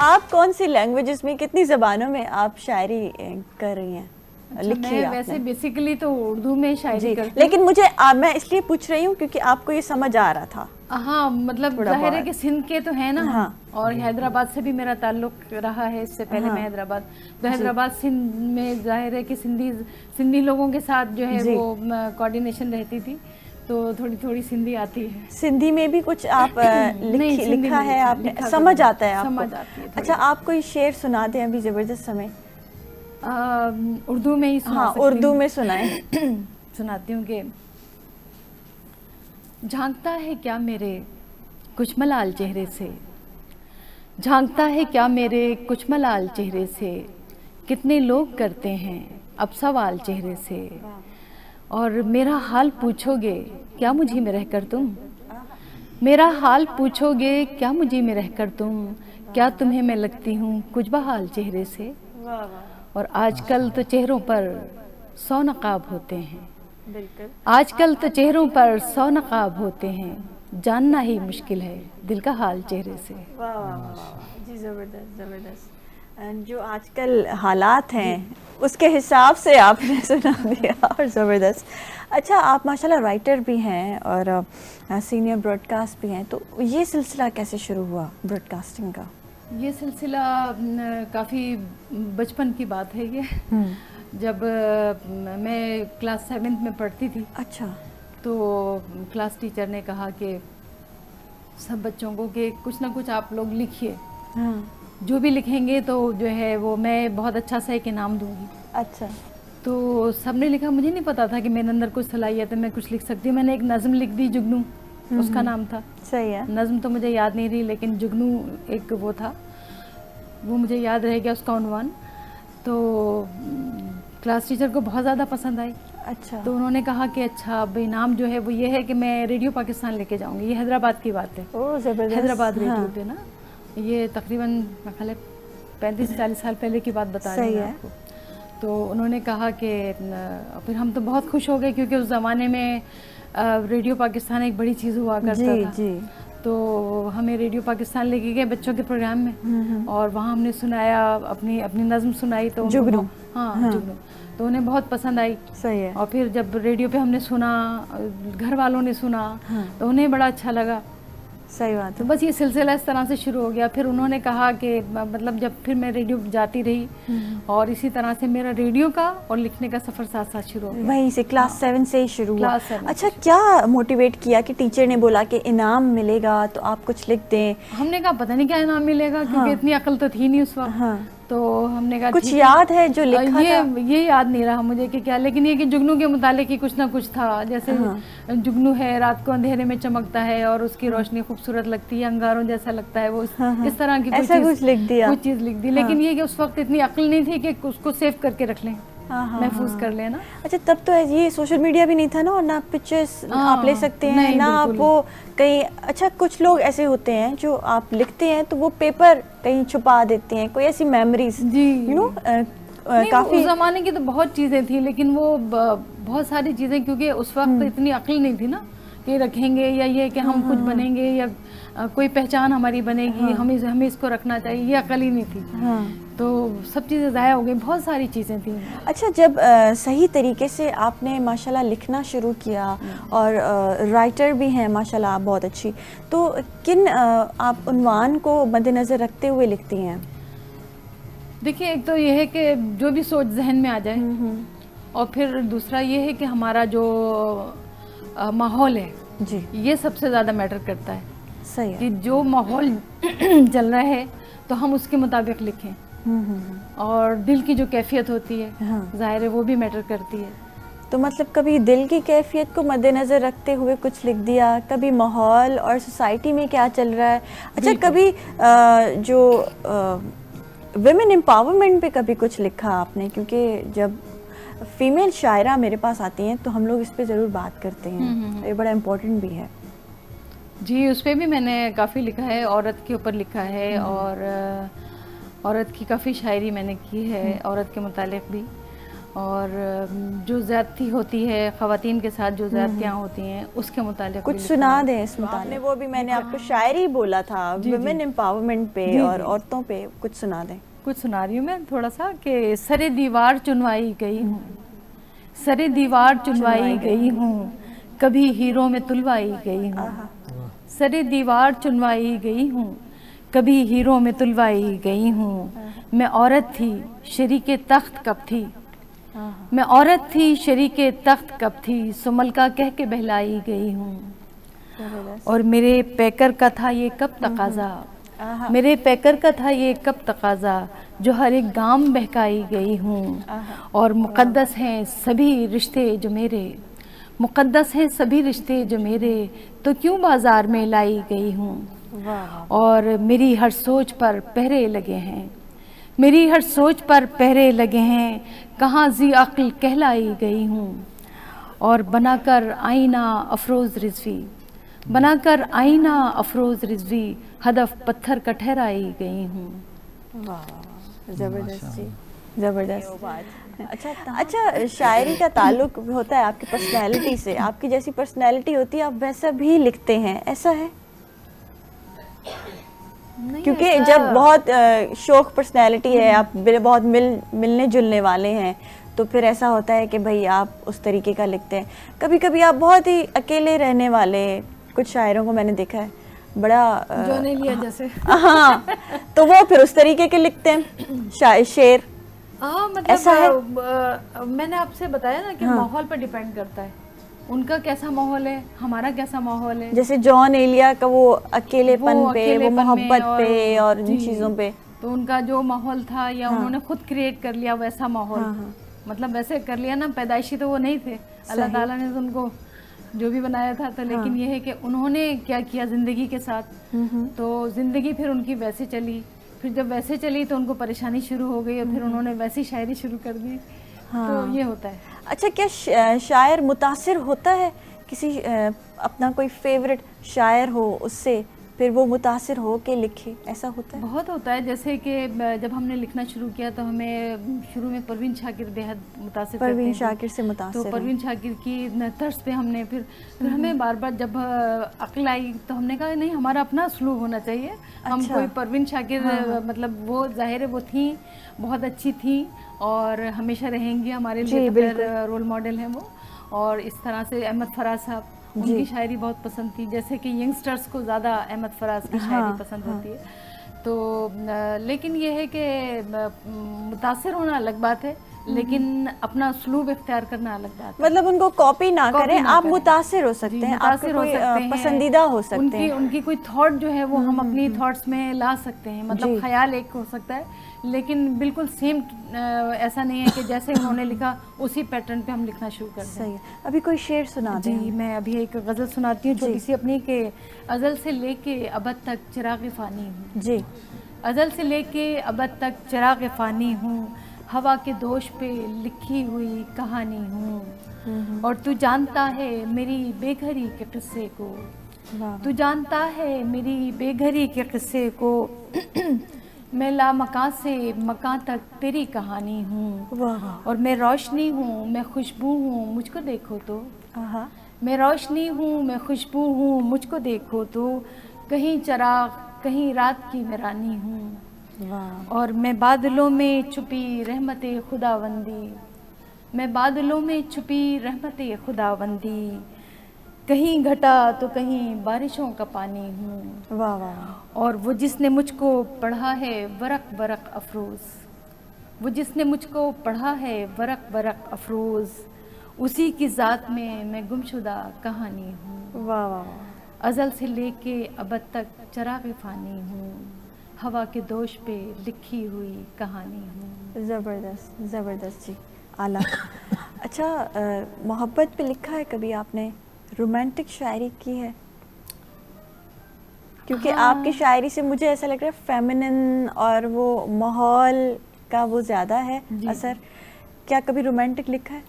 آپ کون سی لینگویجز میں, کتنی زبانوں میں آپ شاعری کر رہی ہیں, لکھی ہے؟ میں ویسے بیسیکلی تو اردو میں شاعری کرتی ہوں, لیکن مجھے میں اس لیے پوچھ رہی ہوں کیونکہ آپ کو یہ سمجھ آ رہا تھا. ہاں مطلب ظاہر ہے کہ سندھ کے تو ہیں نا ہم, اور حیدرآباد سے بھی میرا تعلق رہا ہے, اس سے پہلے میں حیدرآباد, تو حیدرآباد سندھ میں ظاہر ہے کہ سندھی لوگوں کے ساتھ جو ہے وہ کوآرڈینیشن رہتی تھی, تو تھوڑی تھوڑی سندھی آتی ہے. سندھی میں بھی کچھ آپ لکھا ہے آپ نے, سمجھ آتا ہے آپ کو؟ اچھا آپ کوئی شعر سنا دیں ابھی زبردست سمے. اردو میں ہی سنا سکتی ہوں. اردو میں سنائیں. سناتی ہوں کہ جھانکتا ہے کیا میرے کچھ ملال چہرے سے, جھانکتا ہے کیا میرے کچھ ملال چہرے سے, کتنے لوگ کرتے ہیں اب سوال چہرے سے, اور میرا حال پوچھو گے کیا مجھے میں رہ کر تم, میرا حال پوچھو گے کیا مجھے میں رہ کر تم, کیا تمہیں میں لگتی ہوں کچھ بحال چہرے سے. اور آج کل تو چہروں پر 100 نقاب ہوتے ہیں, آج کل تو چہروں پر 100 نقاب ہوتے ہیں, جاننا ہی مشکل ہے دل کا حال چہرے سے. جی زبردست زبردست. جو آج کل حالات ہیں اس کے حساب سے آپ نے سنا دیا, اور زبردست. اچھا آپ ماشاءاللہ رائٹر بھی ہیں اور سینئر براڈ کاسٹ بھی ہیں, تو یہ سلسلہ کیسے شروع ہوا براڈ کاسٹنگ کا؟ یہ سلسلہ کافی بچپن کی بات ہے یہ, جب میں کلاس 7 میں پڑھتی تھی. اچھا. تو کلاس ٹیچر نے کہا کہ سب بچوں کو کہ کچھ نہ کچھ آپ لوگ لکھیے, جو بھی لکھیں گے تو جو ہے وہ میں بہت اچھا سا ایک انعام دوں گی. اچھا. تو سب نے لکھا, مجھے نہیں پتا تھا کہ میرے اندر کچھ صلاحیت ہے, میں کچھ لکھ سکتی ہوں. میں نے ایک نظم لکھ دی, جگنو اس کا نام تھا. صحیح ہے. نظم تو مجھے یاد نہیں رہی, لیکن جگنو ایک وہ تھا, وہ مجھے یاد رہ گیا اس کا عنوان. تو کلاس ٹیچر کو بہت زیادہ پسند آئی. اچھا. تو انہوں نے کہا کہ اچھا اب انعام جو ہے وہ یہ ہے کہ میں ریڈیو پاکستان لے کے جاؤں گی. یہ حیدرآباد کی بات ہے, حیدرآباد ریڈیو پہ نا, یہ تقریباً 35-40 سال پہلے کی بات بتا رہی ہوں آپ کو. تو انہوں نے کہا کہ پھر ہم تو بہت خوش ہو گئے, کیونکہ اس زمانے میں ریڈیو پاکستان ایک بڑی چیز ہوا کرتا تھا. تو ہمیں ریڈیو پاکستان لے کے گئے بچوں کے پروگرام میں, اور وہاں ہم نے سنایا, اپنی نظم سنائی. تو جگنو. ہاں جگنو, تو انہیں بہت پسند آئی. صحیح ہے. اور پھر جب ریڈیو پہ ہم نے سنا, گھر والوں نے سنا, تو انہیں بڑا اچھا لگا. صحیح بات. تو بس یہ سلسلہ اس طرح سے شروع ہو گیا. پھر انہوں نے کہا کہ مطلب جب پھر میں ریڈیو جاتی رہی, اور اسی طرح سے میرا ریڈیو کا اور لکھنے کا سفر ساتھ ساتھ شروع ہو گیا. وہیں سے کلاس 7 سے ہی شروع ہوا. اچھا کیا موٹیویٹ کیا کہ ٹیچر نے بولا کہ انعام ملے گا تو آپ کچھ لکھ دیں؟ ہم نے کہا پتہ نہیں کیا انعام ملے گا, کیونکہ اتنی عقل تو تھی نہیں اس وقت. تو ہم نے کہا کچھ یاد ہے جو لکھا تھا؟ یہ یاد نہیں رہا مجھے کہ کیا, لیکن یہ کہ جگنو کے متعلق ہی کچھ نہ کچھ تھا. جیسے جگنو ہے, رات کو اندھیرے میں چمکتا ہے اور اس کی روشنی خوبصورت لگتی ہے, انگاروں جیسا لگتا ہے وہ, اس طرح کی کچھ چیز لکھ دی. لیکن یہ کہ اس وقت اتنی عقل نہیں تھی کہ اس کو سیو کر کے رکھ لیں, محفوظ کر لینا. اچھا تب تو یہ سوشل میڈیا بھی نہیں تھا نا, اور نہ پکچرز آپ لے سکتے ہیں, نہ آپ وہ کہیں. اچھا کچھ لوگ ایسے ہوتے ہیں جو آپ لکھتے ہیں تو وہ پیپر کہیں چھپا دیتے ہیں, کوئی ایسی میموریز کافی. اس زمانے کی تو بہت چیزیں تھیں, لیکن وہ بہت ساری چیزیں, کیونکہ اس وقت اتنی عقل نہیں تھی نا کہ رکھیں گے, یا یہ کہ ہم کچھ بنیں گے, یا کوئی پہچان ہماری بنے گی, ہمیں اس کو رکھنا چاہیے, یہ عقل ہی نہیں تھی. تو سب چیزیں ضائع ہو گئی, بہت ساری چیزیں تھیں. اچھا جب صحیح طریقے سے آپ نے ماشاءاللہ لکھنا شروع کیا, اور رائٹر بھی ہیں ماشاءاللہ آپ بہت اچھی, تو کن آپ عنوان کو مد نظر رکھتے ہوئے لکھتی ہیں؟ دیکھیے ایک تو یہ ہے کہ جو بھی سوچ ذہن میں آ جائے, اور پھر دوسرا یہ ہے کہ ہمارا جو ماحول ہے یہ سب سے زیادہ میٹر کرتا ہے. صحیح ہے. کہ جو ماحول چل رہا ہے تو ہم اس کے مطابق لکھیں, اور دل کی جو کیفیت ہوتی ہے ظاہر ہے وہ بھی میٹر کرتی ہے. تو مطلب کبھی دل کی کیفیت کو مد نظر رکھتے ہوئے کچھ لکھ دیا, کبھی ماحول اور سوسائٹی میں کیا چل رہا ہے. اچھا کبھی جو ویمن امپاورمنٹ پہ کبھی کچھ لکھا آپ نے؟ کیونکہ جب فیمیل شاعرہ میرے پاس آتی ہیں تو ہم لوگ اس پہ ضرور بات کرتے ہیں, یہ بڑا امپورٹنٹ بھی ہے. جی اس پہ بھی میں نے کافی لکھا ہے, عورت کے اوپر لکھا ہے, اور عورت کی کافی شاعری میں نے کی ہے, عورت کے متعلق بھی. اور جو زیادتی ہوتی ہے خواتین کے ساتھ، جو زیادتیاں ہوتی ہیں اس کے متعلق کچھ سنا دیں اس متعلق. وہ بھی میں نے آپ کو شاعری بولا تھا ویمن امپاورمنٹ پہ اور عورتوں پہ، کچھ سنا دیں. کچھ سنا رہی ہوں میں تھوڑا سا کہ سرے دیوار چنوائی گئی ہوں، سرے دیوار چنوائی گئی ہوں، کبھی ہیروں میں تلوائی گئی ہوں، سرے دیوار چنوائی گئی ہوں، کبھی ہیروں میں تلوائی گئی ہوں. میں عورت تھی شریک تخت کب تھی، میں عورت تھی شریک تخت کب تھی، سو ملکہ کہہ کے بہلائی گئی ہوں. اور میرے پیکر کا تھا یہ کب تقاضا، میرے پیکر کا تھا یہ کب تقاضا، جو ہر ایک گام بہکائی گئی ہوں. اور مقدس ہیں سبھی رشتے جو میرے، مقدس ہیں سبھی رشتے جو میرے، تو کیوں بازار میں لائی گئی ہوں. اور میری ہر سوچ پر پہرے لگے ہیں، میری ہر سوچ پر پہرے لگے ہیں، کہاں ذی عقل کہلائی گئی ہوں. اور بنا کر آئینہ افروز رضوی، بنا کر آئینہ افروز رضوی، ہدف پتھر کا ٹھہرائی گئی ہوں. زبردست جی، زبردست. اچھا، شاعری کا تعلق ہوتا ہے آپ کی پرسنالٹی سے، آپ کی جیسی پرسنالٹی ہوتی ہے آپ ویسا بھی لکھتے ہیں، ایسا ہے؟ کیونکہ جب بہت شوق پرسنالٹی ہے، آپ بہت ملنے جلنے والے ہیں، تو پھر ایسا ہوتا ہے کہ بھئی آپ اس طریقے کا لکھتے ہیں. کبھی کبھی آپ بہت ہی اکیلے رہنے والے، کچھ شاعروں کو میں نے دیکھا ہے بڑا جو نہیں لیا جیسے، ہاں، تو وہ پھر اس طریقے کے لکھتے ہیں شعر. مطلب میں نے آپ سے بتایا نا کہ ماحول پر ڈیپینڈ کرتا ہے، ان کا کیسا ماحول ہے، ہمارا کیسا ماحول ہے. جیسے جان ایلیا کا وہ اکیلے پن پہ، وہ محبت پہ اور ان چیزوں پہ، تو ان کا جو ماحول تھا یا انہوں نے خود کریٹ کر لیا ویسا ماحول، مطلب ویسے کر لیا نا، پیدائشی تو وہ نہیں تھے، اللہ تعالیٰ نے ان کو جو بھی بنایا تھا. تو لیکن یہ ہے کہ انہوں نے کیا کیا زندگی کے ساتھ، تو زندگی پھر ان کی ویسے چلی، پھر جب ویسے چلی تو ان کو پریشانی شروع ہو گئی اور پھر انہوں نے ویسی شاعری شروع کر دی. تو یہ ہوتا ہے. اچھا، کیا شاعر متاثر ہوتا ہے کسی اپنا کوئی فیوریٹ شاعر ہو اس سے، پھر وہ متاثر ہو کے لکھے، ایسا ہوتا ہے؟ بہت ہوتا ہے. جیسے کہ جب ہم نے لکھنا شروع کیا تو ہمیں شروع میں پروین شاکر بےحد متاثر کرتے ہیں. پروین شاکر سے متاثر، تو پروین شاکر کی طرز پہ ہم نے پھر ہمیں بار بار جب عقل آئی تو ہم نے کہا نہیں، ہمارا اپنا اسلوب ہونا چاہیے. ہم کوئی پروین شاکر مطلب وہ ظاہر ہے وہ تھیں، بہت اچھی تھیں اور ہمیشہ رہیں گی ہمارے لیے رول ماڈل ہیں وہ. اور اس طرح سے احمد فراز صاحب، ان کی شاعری بہت پسند تھی. جیسے کہ ینگسٹرز کو زیادہ احمد فراز کی شاعری پسند ہوتی ہے. تو لیکن یہ ہے کہ متاثر ہونا الگ بات ہے، لیکن اپنا اسلوب اختیار کرنا الگ بات ہے. مطلب ان کو کاپی نہ کریں، آپ متاثر ہو سکتے ہیں، آپ کے کوئی پسندیدہ ہو سکتے ہیں. ان کی کوئی تھاٹ جو ہے وہ ہم اپنی تھاٹس میں لا سکتے ہیں. مطلب خیال ایک ہو سکتا ہے لیکن بالکل سیم ایسا نہیں ہے کہ جیسے انہوں نے لکھا اسی پیٹرن پہ ہم لکھنا شروع کر دیں. صحیح. ابھی کوئی شعر سنا دیں. جی، میں ابھی ایک غزل سناتی ہوں چھوٹی سی اپنی، کہ ازل سے لے کے ابد تک چراغ فانی ہوں. جی. ازل سے لے کے ابد تک چراغ فانی ہوں، ہوا کے دوش پہ لکھی ہوئی کہانی ہوں. اور تو جانتا ہے میری بے گھری کے قصے کو، تو جانتا ہے میری بے گھری کے قصے کو، میں لامکاں سے مکاں تک تیری کہانی ہوں. اور میں روشنی ہوں، میں خوشبو ہوں، مجھ کو دیکھو تو، میں روشنی ہوں، میں خوشبو ہوں، مجھ کو دیکھو تو، کہیں چراغ کہیں رات کی میں رانی ہوں. اور میں بادلوں میں چھپی رحمت خداوندی، میں بادلوں میں چھپی رحمت خداوندی، کہیں گھٹا تو کہیں بارشوں کا پانی ہوں. اور وہ جس نے مجھ کو پڑھا ہے ورق ورق افروز، وہ جس نے مجھ کو پڑھا ہے ورق ورق افروز، اسی کی ذات میں گمشدہ کہانی ہوں. ازل سے لے کے ابد تک چراغ فانی ہوں، ہوا کے دوش پہ لکھی ہوئی کہانی ہوں. زبردست، زبردست جی، اعلیٰ. اچھا، محبت پہ لکھا ہے کبھی آپ نے؟ رومانٹک شاعری کی ہے؟ کیونکہ آپ کی شاعری سے مجھے ایسا لگ رہا ہے فیمنن اور وہ ماحول کا وہ زیادہ ہے اثر. کیا کبھی رومانٹک لکھا ہے؟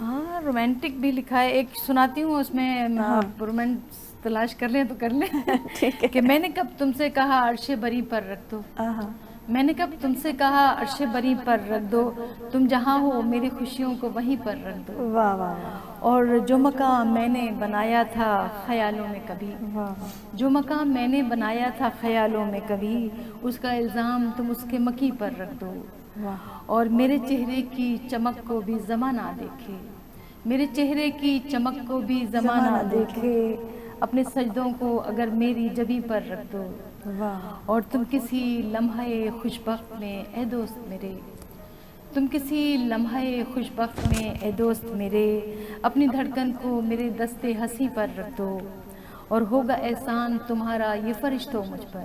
ہاں، رومانٹک بھی لکھا ہے. ایک سناتی ہوں، اس میں رومانس تلاش کر لیں تو کر لیں. کہ میں نے کب تم سے کہا عرش بری پر رکھ دو، میں نے کب تم سے کہا عرش بری پر رکھ دو، تم جہاں ہو میری خوشیوں کو وہیں پر رکھ دو۔ واہ واہ واہ، اور جو مقام میں نے بنایا تھا خیالوں میں کبھی، جو مقام میں نے بنایا تھا خیالوں میں کبھی، اس کا الزام تم اس کے مکی پر رکھ دو۔ اور میرے چہرے کی چمک کو بھی زمانہ دیکھے، میرے چہرے کی چمک کو بھی زمانہ دیکھے، اپنے سجدوں کو اگر میری جبیں پر رکھ دو۔ اور تم کسی لمحے خوش بخت میں اے دوست میرے، تم کسی لمحے خوش بخت میں اے دوست میرے، اپنی دھڑکن کو میرے دستے ہنسی پر رکھ دو۔ اور ہوگا احسان تمہارا یہ فرشتوں مجھ پر،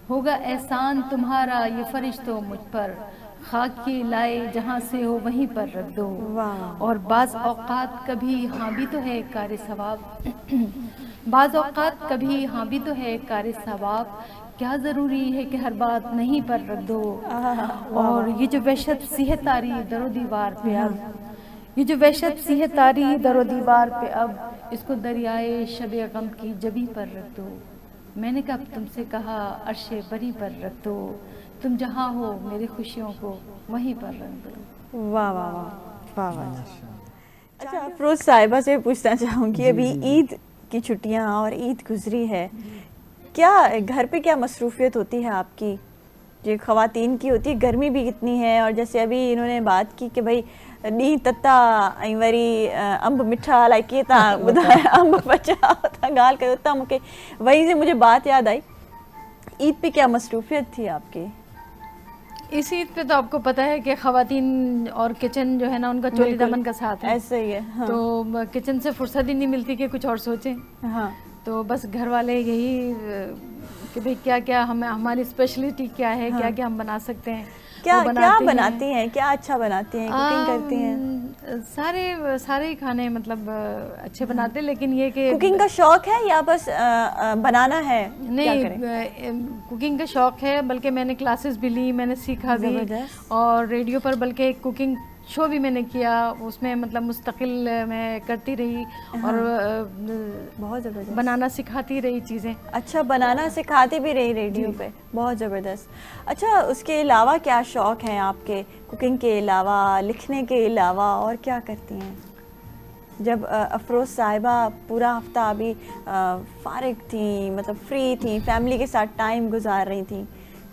ہوگا احسان تمہارا یہ فرشتوں مجھ پر، خاک کے لائے جہاں سے ہو وہیں پر رکھ دو۔ اور بعض اوقات کبھی ہاں بھی تو ہے کار ثواب، بعض اوقات کبھی ہاں بھی تو ہے کار ثواب، کیا ضروری ہے کہ ہر بات نہیں پر رکھ دو۔ اور یہ جو وحشت سی ہے تاری در و دیوار پہ اب، یہ جو وحشت سی ہے تاری در و دیوار پہ اب، اس کو دریائے شب غم کی جبیں پر رکھ دو۔ میں نے کب تم سے کہا عرش بری پر رکھ دو، تم جہاں ہو میری خوشیوں کو وہیں پر رکھ دو۔ واہ واہ واہ واہ واہ۔ اچھا افروز صاحبہ سے پوچھنا چاہوں گی، ابھی عید کی چھٹیاں اور عید گزری ہے، کیا گھر پہ کیا مصروفیت ہوتی ہے آپ کی جو خواتین کی ہوتی ہے؟ گرمی بھی کتنی ہے، اور جیسے ابھی انہوں نے بات کی کہ بھائی نہیں تتا وری امب مٹھا لائکی تا امب بچا تا گال کر ہوتا مکے، وہیں سے مجھے بات یاد آئی، عید پہ کیا مصروفیت تھی آپ کی؟ اس عید پہ تو آپ کو پتہ ہے کہ خواتین اور کچن جو ہے نا ان کا چولی دامن کا ساتھ ہے، ایسا ہی ہے، تو کچن سے فرصت ہی نہیں ملتی کہ کچھ اور سوچیں۔ ہاں تو بس گھر والے یہی کہ بھئی کیا کیا ہماری اسپیشلٹی کیا ہے، کیا کیا ہم بنا سکتے ہیں، کیا بناتی ہیں، کیا اچھا بناتی ہیں، کوکنگ کرتی ہیں؟ سارے کھانے مطلب اچھے بناتے ہیں، لیکن یہ کہ کوکنگ کا شوق ہے یا بس بنانا ہے؟ نہیں، کوکنگ کا شوق ہے، بلکہ میں نے کلاسز بھی لی، میں نے سیکھا بھی، اور ریڈیو پر بلکہ ایک کوکنگ شو بھی میں نے کیا، اس میں مطلب مستقل میں کرتی رہی اور بہت زبردست بنانا سکھاتی رہی چیزیں۔ اچھا، بنانا سکھاتی بھی رہی ریڈیو پہ، بہت زبردست۔ اچھا اس کے علاوہ کیا شوق ہیں آپ کے، کوکنگ کے علاوہ، لکھنے کے علاوہ، اور کیا کرتی ہیں؟ جب افروز صاحبہ پورا ہفتہ ابھی فارغ تھیں، مطلب فری تھیں، فیملی کے ساتھ ٹائم گزار رہی تھیں،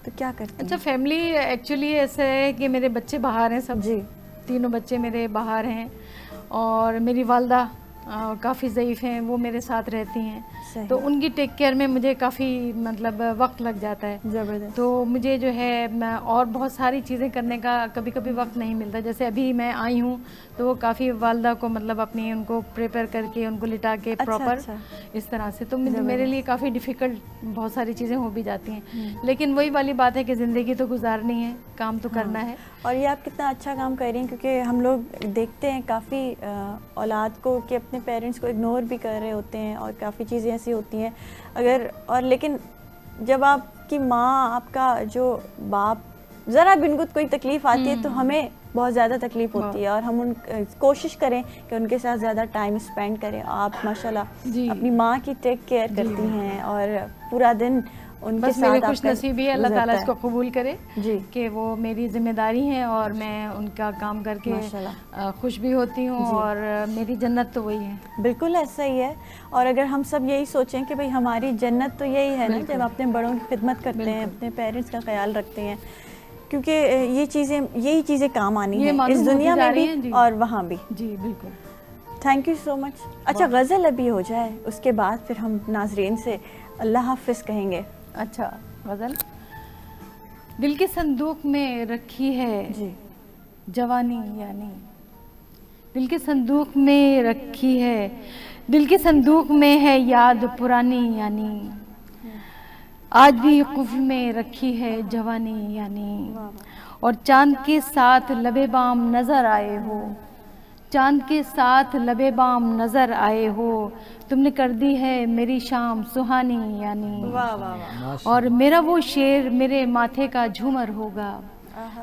تو کیا کرتی ہیں؟ اچھا فیملی ایکچولی ایسا ہے کہ میرے بچے باہر ہیں سب، جی، تینوں بچے میرے باہر ہیں، اور میری والدہ کافی ضعیف ہیں، وہ میرے ساتھ رہتی ہیں، تو ان کی ٹیک کیئر میں مجھے کافی مطلب وقت لگ جاتا ہے، زبردست۔ تو مجھے جو ہے اور بہت ساری چیزیں کرنے کا کبھی کبھی وقت نہیں ملتا، جیسے ابھی میں آئی ہوں تو وہ کافی والدہ کو مطلب اپنی ان کو پریپیئر کر کے ان کو لٹا کے پراپر اس طرح سے، تو میرے لیے کافی ڈیفیکلٹ بہت ساری چیزیں ہو بھی جاتی ہیں، لیکن وہی والی بات ہے کہ زندگی تو گزارنی ہے، کام تو کرنا ہے۔ اور یہ آپ کتنا اچھا کام کر رہی ہیں، کیونکہ ہم لوگ دیکھتے ہیں کافی اولاد کو کہ اپنے پیرنٹس کو اگنور بھی کر رہے ہوتے ہیں، اور کافی چیزیں ایسی ہوتی ہیں لیکن جب آپ کی ماں، آپ کا جو باپ ذرا بنگت کوئی تکلیف آتی ہے تو ہمیں بہت زیادہ تکلیف ہوتی ہے، اور ہم کوشش کریں کہ ان کے ساتھ زیادہ ٹائم اسپینڈ کریں۔ آپ ماشاءاللہ اپنی ماں کی ٹیک کیئر کرتی ہیں، اور پورا دن ان کے ساتھ، خوش نصیبی ہے، اللہ تعالیٰ اس کو قبول کرے کہ وہ میری ذمہ داری ہیں، اور میں ان کا کام کر کے خوش بھی ہوتی ہوں، اور میری جنت تو وہی ہے۔ بالکل ایسا ہی ہے، اور اگر ہم سب یہی سوچیں کہ بھئی ہماری جنت تو یہی ہے نا جب اپنے بڑوں کی خدمت کرتے ہیں، اپنے پیرنٹس کا خیال رکھتے ہیں، کیونکہ یہی چیزیں کام آنی ہیں اس دنیا میں بھی اور وہاں بھی۔ جی بالکل، تھینک یو سو مچ۔ اچھا غزل ابھی ہو جائے، اس کے بعد پھر ہم ناظرین سے اللہ حافظ کہیں گے۔ اچھا غزل، دل کے صندوق میں رکھی ہے جوانی، یعنی دل کے صندوق میں رکھی ہے، دل کے صندوق میں ہے یاد پرانی، یعنی آج بھی قفل میں رکھی ہے جوانی، یعنی اور چاند کے ساتھ لبے بام نظر آئے ہو، چاند کے ساتھ لبے بام نظر آئے ہو، تم نے کر دی ہے میری شام سہانی، یعنی اور میرا وہ شعر میرے ماتھے کا جھومر ہوگا،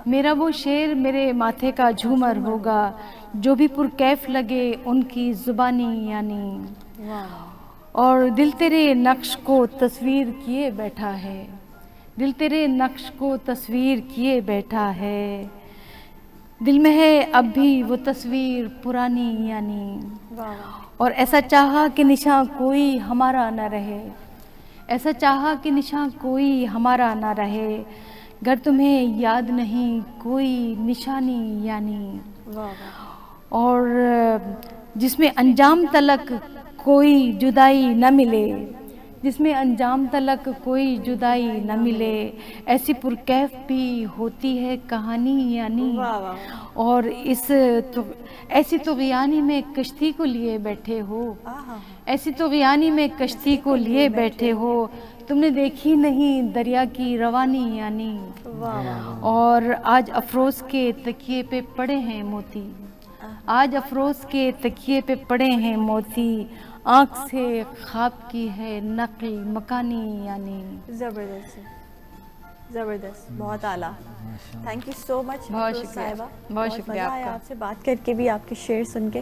میرا وہ شعر میرے ماتھے کا جھومر ہوگا، جو بھی پرکیف لگے ان کی زبانی، یعنی اور دل تیرے نقش کو تصویر کیے بیٹھا ہے، دل تیرے نقش کو تصویر کیے بیٹھا ہے، دل میں ہے اب بھی وہ تصویر پرانی یعنی، اور ایسا چاہا کہ نشاں کوئی ہمارا نہ رہے، ایسا چاہا کہ نشاں کوئی ہمارا نہ رہے، گر تمہیں یاد نہیں کوئی نشانی یعنی، اور جس میں انجام تلک کوئی جدائی نہ ملے، جس میں انجام تلک کوئی جدائی نہ ملے، ایسی پرکیف بھی ہوتی ہے کہانی یعنی، اور ایسی طغیانی میں کشتی کو لیے بیٹھے ہو، ایسی طغیانی میں کشتی کو لیے بیٹھے ہو، تم نے دیکھی نہیں دریا کی روانی یعنی، اور آج افروز کے تکیے پہ پڑے ہیں موتی، آج افروز کے تکیے پہ پڑے ہیں موتی، آنکھ سے خواب کی ہے نقل مکانی یعنی۔ زبردست زبردست، بہت اعلیٰ، تھینک یو سو مچ بہت شکریہ، بہت شکریہ مزہ آیا آپ سے بات کر کے بھی، آپ کے شعر سن کے۔